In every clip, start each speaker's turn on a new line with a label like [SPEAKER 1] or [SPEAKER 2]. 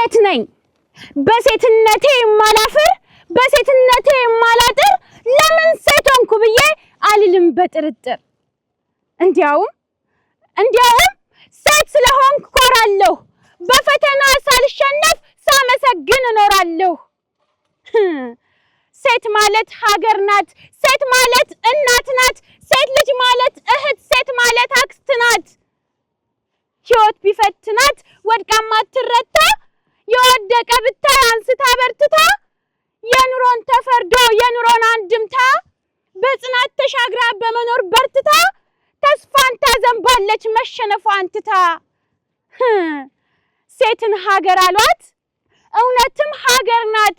[SPEAKER 1] ሴት ነኝ በሴትነቴ ማላፍር በሴትነቴ ማላጥር ለምን ሴት ሆንኩ ብዬ አልልም በጥርጥር እንዲያውም ሴት ስለሆንኩ ኮራለሁ በፈተና ሳልሸነፍ ሳመሰግን እኖራለሁ ሴት ማለት ሀገር ናት ሴት ማለት እናት ናት ሴት ልጅ ማለት እህት ሴት ማለት አክስት ናት ሕይወት ቢፈትናት ወድቃማ ትረታ የወደቀ ብታይ አንስታ በርትታ የኑሮን ተፈርዶ የኑሮን አንድምታ በጽናት ተሻግራ በመኖር በርትታ ተስፋን ታዘንባለች መሸነፏን ትታ ሴትን ሀገር አሏት እውነትም ሀገር ናት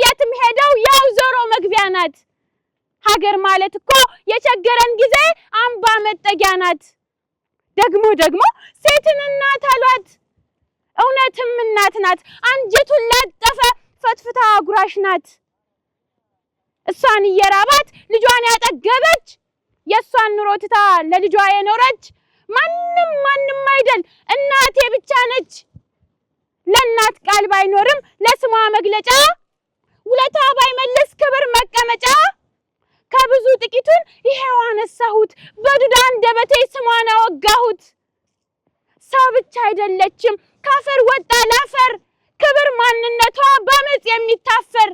[SPEAKER 1] የትም ሄደው ያው ዞሮ መግቢያ ናት ሀገር ማለት እኮ የቸገረን ጊዜ አምባ መጠጊያ ናት ደግሞ ሴትን እናት አሏት እውነትም እናት ናት አንጀቱን ላጠፈ ፈትፍታ ጉራሽ ናት እሷን እየራባት ልጇን ያጠገበች የሷን ኑሮ ትታ ለልጇ የኖረች ማንም አይደል እናቴ ብቻ ነች ለእናት ቃል ባይኖርም ለስሟ መግለጫ ውለታ ባይመልስ ክብር መቀመጫ ከብዙ ጥቂቱን ይሄው አነሳሁት በዱዳ አንደበቴ ስሟን አወጋሁት ሰው ብቻ አይደለችም ካፈር ወጣ ላፈር ክብር ማንነቷ በአመጽ የሚታፈር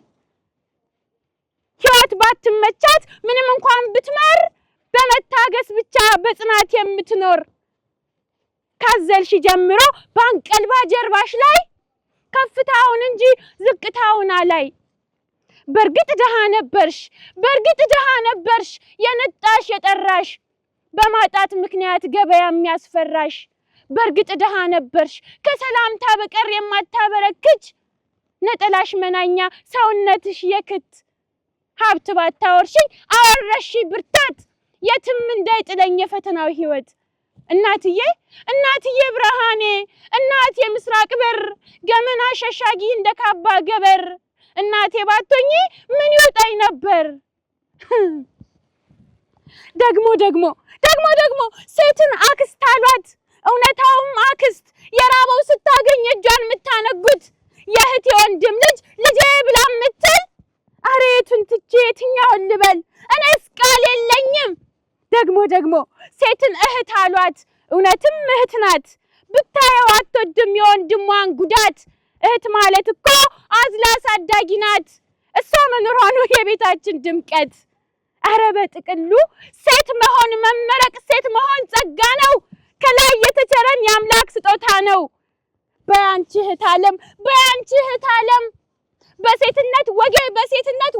[SPEAKER 1] ሕይወት ባትመቻት ምንም እንኳን ብትመር በመታገስ ብቻ በጽናት የምትኖር ካዘልሽ ጀምሮ ባንቀልባ ጀርባሽ ላይ ከፍታውን እንጂ ዝቅታውን አላይ በርግጥ ደሃ ነበርሽ የነጣሽ የጠራሽ በማጣት ምክንያት ገበያ የሚያስፈራሽ በርግጥ ደሃ ነበርሽ ከሰላምታ በቀር የማታበረክች ነጠላሽ መናኛ ሰውነትሽ የክት ሀብት ባታወርሽኝ አወረሽ ብርታት የትም እንዳይጥለኝ የፈተናው ሕይወት እናትዬ ብርሃኔ እናቴ ምስራቅ በር ገመና ሸሻጊ እንደካባ ገበር እናቴ ባቶኝ ምን ይወጣኝ ነበር ደግሞ ሴትን አክስት አሏት እውነታውም አክስት የራበው ስታገኝ እጇን የምታነጉት የእህቴ ወንድም ልጄ ብላ የምትል አሬቱን ትቼ የትኛውን ልበል እኔስ ቃል የለኝም ደግሞ ሴትን እህት አሏት እውነትም እህት ናት ብታየው አትወድም የወንድሟን ጉዳት እህት ማለት እኮ አዝላ አሳዳጊ ናት እሷ መኖሯ ነው የቤታችን ድምቀት አረ በጥቅሉ ሴት መሆን መመረቅ ሴት መሆን ጸጋ ነው ከላይ የተቸረን የአምላክ ስጦታ ነው በአንቺ እህት ዓለም በሴትነት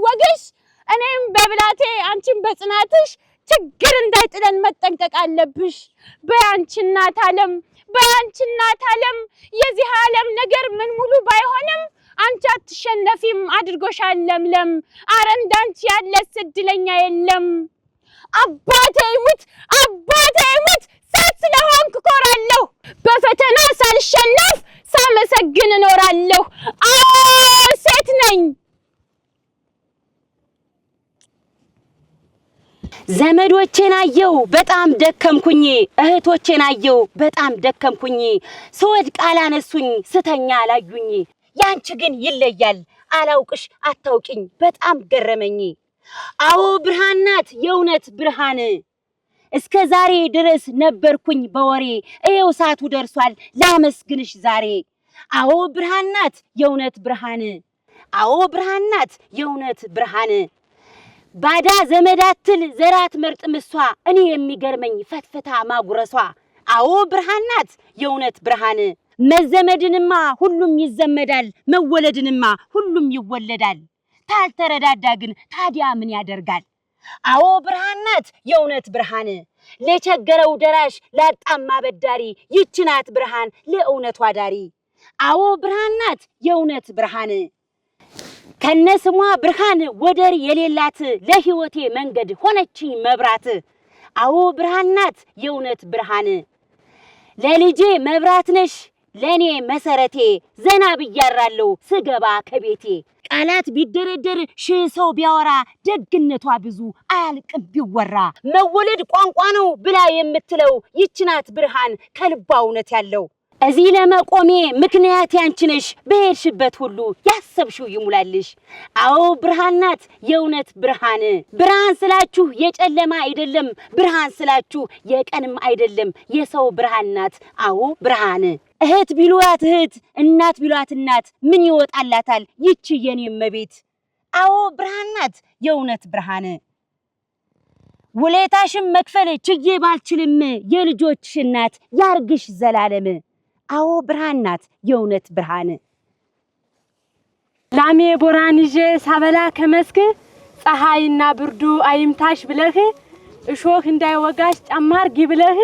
[SPEAKER 1] ወግሽ እኔም በብላቴ አንቺም በጽናትሽ ችግር እንዳይጥለን መጠንቀቅ አለብሽ በአንቺ እናት ዓለም የዚህ ዓለም ነገር ምን ሙሉ ባይሆንም አንቺ አትሸነፊም አድርጎሻል ለምለም አረ እንዳንቺ ያለ እድለኛ የለም አባቴ ይሙት ሴት ስለሆንኩ ኮራለሁ በፈተና ሳልሸነፍ ሳመሰግን እኖራለሁ ሴት ነኝ
[SPEAKER 2] ዘመዶቼን አየው በጣም ደከምኩኝ እህቶቼን አየው በጣም ደከምኩኝ ስወድቅ አላነሱኝ ስተኛ አላዩኝ ያንቺ ግን ይለያል አላውቅሽ አታውቂኝ በጣም ገረመኝ አዎ ብርሃን ናት የእውነት ብርሃን እስከ ዛሬ ድረስ ነበርኩኝ በወሬ እየው ሰዓቱ ደርሷል ላመስግንሽ ዛሬ አዎ ብርሃን ናት የእውነት ብርሃን ባዳ ዘመዳትል ዘራት መርጥምሷ እኔ የሚገርመኝ ፈትፈታ ማጉረሷ አዎ ብርሃን ናት የእውነት ብርሃን መዘመድንማ ሁሉም ይዘመዳል መወለድንማ ሁሉም ይወለዳል ታልተረዳዳ ግን ታዲያ ምን ያደርጋል አዎ ብርሃን ናት የእውነት ብርሃን ለቸገረው ደራሽ ላጣማ በዳሪ ይችናት ብርሃን ለእውነቷ ዳሪ አዎ ብርሃን ናት የእውነት ብርሃን ከነስሟ ብርሃን ወደር የሌላት ለሕይወቴ መንገድ ሆነችኝ መብራት አዎ ብርሃን ናት የእውነት ብርሃን ለልጄ መብራት ነሽ ለኔ መሰረቴ ዘና ብያራለው ስገባ ከቤቴ ቃላት ቢደረደር ሺህ ሰው ቢያወራ ደግነቷ ብዙ አያልቅም ቢወራ መወለድ ቋንቋ ነው ብላ የምትለው ይችናት ብርሃን ከልባ እውነት ያለው እዚህ ለመቆሜ ምክንያት ያንቺ ነሽ በሄድሽበት ሁሉ ያሰብሽው ይሙላልሽ አዎ ብርሃን ናት የእውነት ብርሃን ብርሃን ስላችሁ የጨለማ አይደለም ብርሃን ስላችሁ የቀንም አይደለም የሰው ብርሃን ናት አዎ ብርሃን እህት ቢሏት እህት እናት ቢሏት እናት ምን ይወጣላታል ይቺ የኔ መቤት አዎ ብርሃን ናት የእውነት ብርሃን ውለታሽም መክፈል ችዬ ባልችልም የልጆችሽ እናት ያርግሽ ዘላለም አዎ ብርሃን ናት የእውነት ብርሃን
[SPEAKER 3] ላሜ ቦራንጄ ሳበላ ከመስክ ፀሐይና ብርዱ አይምታሽ ብለህ እሾህ እንዳይወጋሽ ጫማር ግብለህ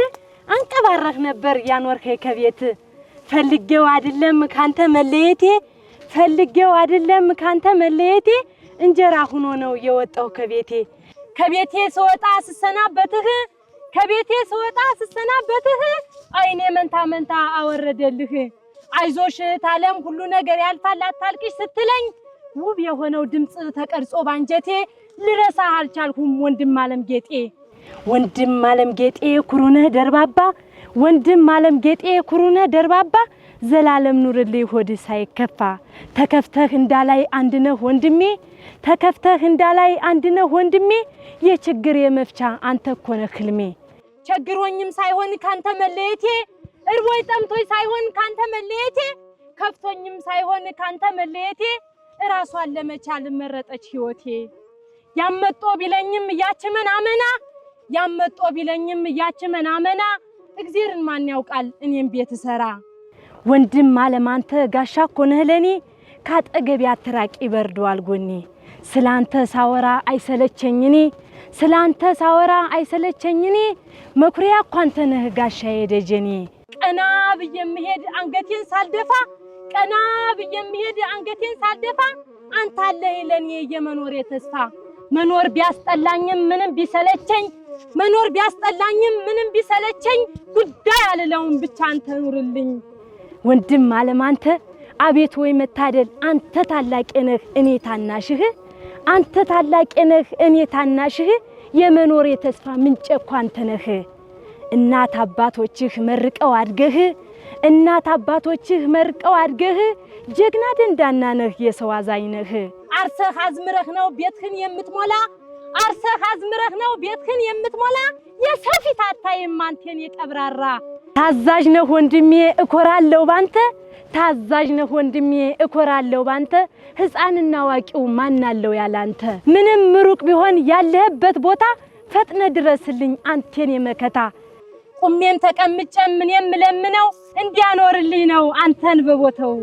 [SPEAKER 3] አንቀባረህ ነበር ያኖርከኝ ከቤት ፈልጌው አይደለም ካንተ መለየቴ ፈልጌው አይደለም ካንተ መለየቴ እንጀራ ሆኖ ነው የወጣው ከቤቴ ስወጣ ስሰናበትህ ከቤቴ ስወጣ ስሰናበትህ አይኔ መንታ አወረደልህ አይዞሽ ታለም ሁሉ ነገር ያልፋል አታልቅሽ ስትለኝ ውብ የሆነው ድምጽ ተቀርጾ ባንጀቴ ልረሳ አልቻልኩም ወንድም ዓለም ጌጤ ኩሩነህ ደርባባ ወንድም ዓለም ጌጤ ኩሩነህ ደርባባ ዘላለም ኑርልኝ ሆድ ሳይከፋ ተከፍተህ እንዳላይ አንድነህ ወንድሜ ተከፍተህ እንዳላይ አንድነህ ወንድሜ የችግር የመፍቻ አንተ እኮ ነህ ህልሜ ቸግሮኝም ሳይሆን ካንተ መለየቴ እርቦይ ጠምቶይ ሳይሆን ካንተ መለየቴ ከፍቶኝም ሳይሆን ካንተ መለየቴ ራሷን ለመቻል መረጠች ህይወቴ ያመጦ ቢለኝም ያችመናመና እግዚአብሔርን ማን ያውቃል እኔም ቤት ሰራ ወንድም ዓለም አንተ ጋሻ እኮ ነህ ለኔ ካጠገብ ያትራቂ ይበርደዋል ጎኔ ስላንተ ሳወራ አይሰለቸኝኔ መኩሪያ እኮ አንተ ነህ ጋሻዬ ደጀኔ ቀና ብዬ መሄድ አንገቴን ሳልደፋ አንተ አለህ ለኔ የመኖሬ ተስፋ መኖር ቢያስጠላኝም ምንም ቢሰለቸኝ ጉዳይ አልለውም ብቻ አንተ ኑርልኝ ወንድም ዓለም አንተ አቤት ወይ መታደል አንተ ታላቅ ነህ እኔ ታናሽህ የመኖሬ ተስፋ ምንጭ እኮ አንተ ነህ እናት አባቶችህ መርቀው አድገህ ጀግና ደንዳና ነህ የሰው አዛኝ ነህ አርሰህ አዝምረህ ነው ቤትህን የምትሞላ የሰው ፊት አታይም አንተን የቀብራራ ታዛዥ ነህ ወንድሜ እኮራለሁ ባንተ ህፃንና አዋቂው ማናለው ያላንተ ምንም ሩቅ ቢሆን ያለህበት ቦታ ፈጥነ ድረስልኝ አንተን የመከታ ቁሜም ተቀምጬም ምንም ለምነው እንዲያኖርልኝ ነው አንተን በቦታው